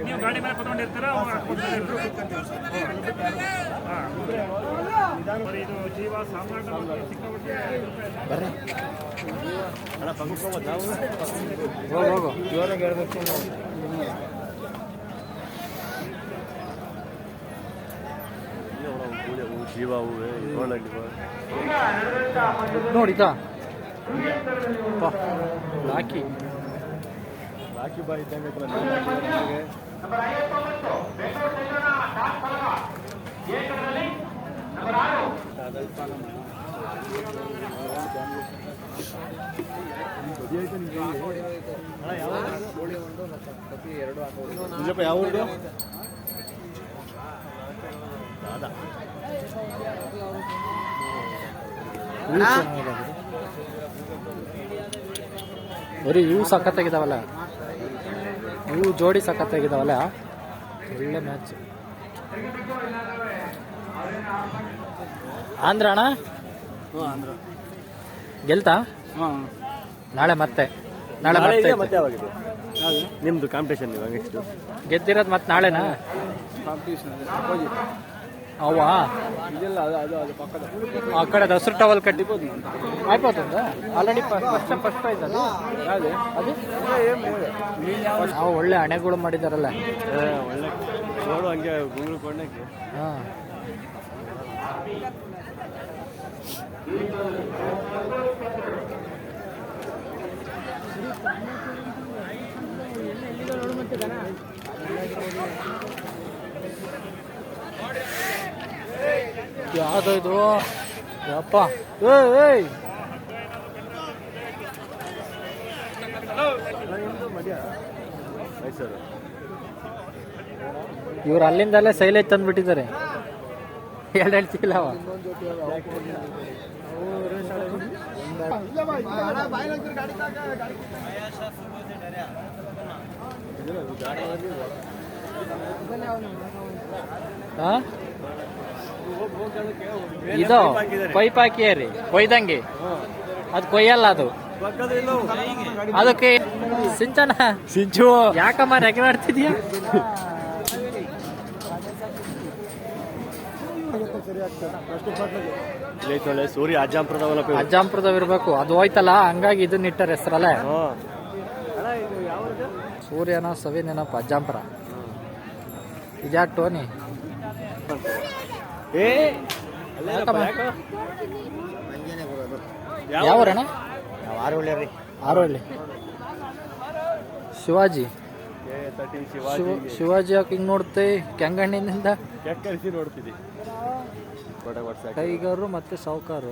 ನೀವು ಗಾಡಿ ಮೇಲೆ ಕುತ್ಕೊಂಡಿರ್ತೀರಾ? ಇದು ಜೀವ ಸಾಮ್ರಾಟ ಸಿಕ್ಕಾಬಿಟ್ಟೆ ಬರ್ರಿ ಅಣ್ಣ ಪಂಗೋಬೋದು ನಾವು ಹೋಗು ಜೋರಾಗಿ ಹೇಳ್ಬೇಕು ಜೀವ ಹೂವೆ ನೋಡಿತಾ ರಾಕಿ ರಾಕಿ ಬಾಯಿ ಇದ್ದಂಗೆ ಯಾವ ಊರು? ಬರೀ ಇವು ಸಖತ್ತಾಗಿದ್ದಾವಲ್ಲ, ಇವು ಜೋಡಿ ಸಖತ್ತಾಗಿದ್ದಾವಲ್ಲ. ಒಳ್ಳೆ ಮ್ಯಾಚ್. ಆಂಧ್ರ ಅಣ್ಣ ಗೆಲ್ತಾ? ನಾಳೆ ಮತ್ತೆ ನಿಮ್ದು ಕಾಂಪಿಟೇಷನ್ ನೆಕ್ಸ್ಟ್ ಗೆದ್ದಿರೋದು ಮತ್ತೆ ನಾಳೆನಾ ಅವ್ವಾ? ಆ ಕಡೆ ದಸರು ಟವಲ್ ಕಟ್ಟಿಬೋದು ಆಯ್ಬೋದ ಆಲ್ರೆಡಿ ಫಸ್ಟ್ ಪ್ರೈಸ್ ಅದು. ನಾವು ಒಳ್ಳೆ ಹಣೆಗಳು ಮಾಡಿದಾರಲ್ಲ, ಒಳ್ಳೆ ನೋಡು ಹಂಗೆ ಗುಂಗ್ಳು ಕೊಂಡಕ್ಕೆ. ಹಾಂ ಯಾವ್ದು ಇದು ಯಪ್ಪ? ಏಯ್ ಇವ್ರು ಅಲ್ಲಿಂದಲೇ ಸೈಲೇಜ್ ತಂದ್ಬಿಟ್ಟಿದ್ದಾರೆ. ಎರಡು ಹೇಳ್ತಿಲ್ಲ ಅವ. ಇದು ಪೈಪ್ ಹಾಕಿಯರಿ ಕೊಯ್ದಂಗೆ, ಅದು ಕೊಯ್ಯಲ್ಲ, ಅದು ಅದಕ್ಕೆ ಸಿಂಚನ ಸಿಂಚು ಯಾಕಮ್ಮ ರೆಗೆ ಮಾಡ್ತಿದ್ಯಾ? ಸೂರ್ಯ ಅಜ್ಜಾಂಪುರದವಿರ್ಬೇಕು, ಅದು ಹೋಯ್ತಲ್ಲ, ಹಂಗಾಗಿ ಇದನ್ನ ಇಟ್ಟರ ಹೆಸರಲ್ಲೇ. ಸೂರ್ಯನ ಸವಿ ನೆನಪು ಅಜ್ಜಾಂಪುರ. ಇದ್ಯಾ ಟೋನಿ? ಯಾವೂರಣ್ಣ? ಆರೋಳ್ಳಿ. ಶಿವಾಜಿ ಶಿವಾಜಿ ಯಾಕೆ ಹಿಂಗ್ ನೋಡುತ್ತೆ? ಕೆಂಗಣ್ಣಿನಿಂದ ನೋಡ್ತಿದ್ದಿ. ಟೈಗರು ಮತ್ತೆ ಸಾವುಕಾರು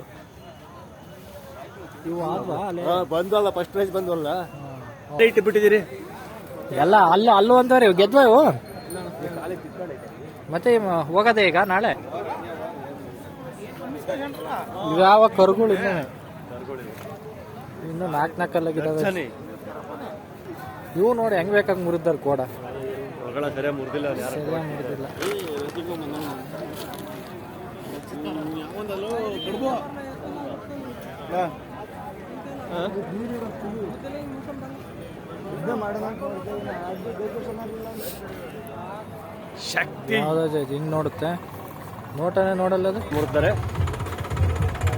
ಇವು ಬಂದಲ್ಲ, ಫಸ್ಟ್ ಪ್ರೈಸ್ ಬಂದಲ್ಲ, ಇಟ್ಟು ಬಿಟ್ಟಿದ್ದೀರಿ ಎಲ್ಲ. ಅಲ್ಲೂ ಅಂತಾರೆ ಗೆದ್ವ ಇವು. ಮತ್ತೆ ಹೋಗದೆ ಈಗ ನಾಳೆ ಯಾವ ಕರುಗಳು ಇನ್ನು ನಾಲ್ಕಲ್ಲಾಗಿದ್ದಾವೆ. ಇವು ನೋಡಿ ಹೆಂಗ್ ಬೇಕಾಗಿ ಮುರಿದಾರ ಕೋಡ. ಮುರಿದಿಲ್ಲ. ಶಕ್ತಿ ಹಿಂಗ್ ನೋಡುತ್ತೆ, ನೋಟನೇ ನೋಡಲ್ಲ, ಅದು ಮುರ್ತಾರೆ.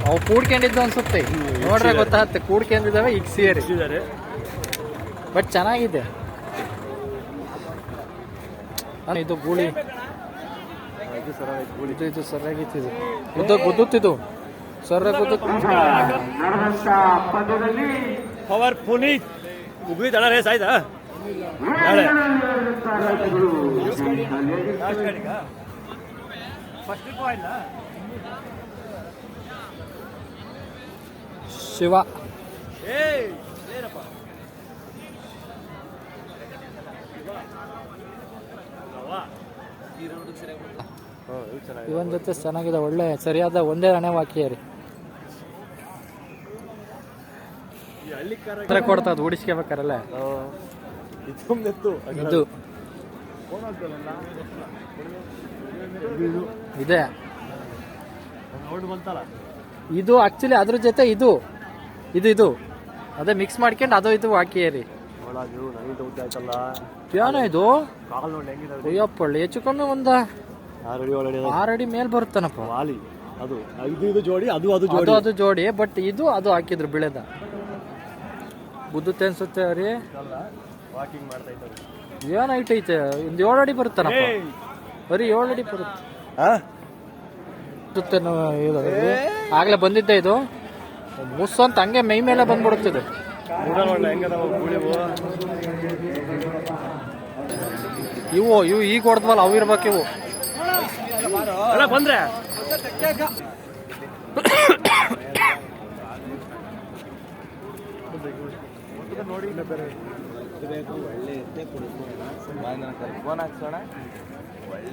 ಅವು ಕೂಡ್ಕೊಂಡಿದ್ದು ಅನ್ಸುತ್ತೆ, ನೋಡ್ರೆ ಗೊತ್ತಾಗುತ್ತೆ ಕೂಡ್ಕೊಂಡಿದ್ದಾವೆ. ಈಗ ಸೇರಿದ್ದಾರೆ, ಬಟ್ ಚೆನ್ನಾಗಿದೆ. ಇದು ಗೂಳಿ, ಇದು ಸರಿಯಾಗಿತ್ತು. ಇದು ಗುದ್ದುತ್ತಿದ್ದು ಸರ ಪವರ್ ಪುನೀತ್ ಮುಗಿದಳ ರೇಸ್ ಆಯ್ತಾ? ಶಿವ ಇವನ್ ಜೊತೆ ಚೆನ್ನಾಗಿದೆ, ಒಳ್ಳೆ ಸರಿಯಾದ ಒಂದೇ ಹಣೆ ವಾಕ್ಯ ರೀ. ಕೊಡ್ತದ ಓಡಿಸ್ಕೋಬೇಕಾರಲ್ಲ ಇದು ಇದೆ. ಇದು ಆಕ್ಚುಲಿ ಅದ್ರ ಜೊತೆ ಇದು ಇದು ಇದು ಅದೇ ಮಿಕ್ಸ್ ಮಾಡ್ಕೊಂಡು ಅದು ಇದು ಹಾಕಿ ರೀ. ಏನೋ ಇದು ಅಯ್ಯಪ್ಪಳ್ಳಿ ಹೆಚ್ಚು ಕಮ್ಮಿ ಒಂದು 6 ಅಡಿ ಮೇಲೆ ಬರುತ್ತಾನಪ್ಪ. ಅದು ಇದು ಜೋಡಿ ಅದು ಅದು ಜೋಡಿ. ಬಟ್ ಇದು ಅದು ಹಾಕಿದ್ರು ಬಿಳೆದ ಬುದ್ಧತೆ ಅನ್ಸುತ್ತೆ ರೀ. ವಾಕಿಂಗ್ ಮಾಡ್ತಾ ಇದ್ದಾರೆ. ಏನ್ ಹೈಟ್ ಐತೆ, ಒಂದು 7 ಅಡಿ ಬರುತ್ತಾನಪ್ಪ. ಬರೀ 7 ಅಡಿ ಬರುತ್ತೆ. ಆಗ್ಲೇ ಬಂದಿದ್ದೆ ಇದು ಮುಸ್ಸು ಅಂತ ಹಂಗೆ ಮೈ ಮೇಲೆ ಬಂದ್ಬಿಡುತ್ತಿದೆ. ಇವು ಈಗ ಹೊಡೆದ್ವಲ್ಲ ಅವು ಇರ್ಬೇಕು ಇವು. ಬಂದ್ರೆ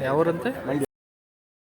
ಯಾವ್ರಂತೆ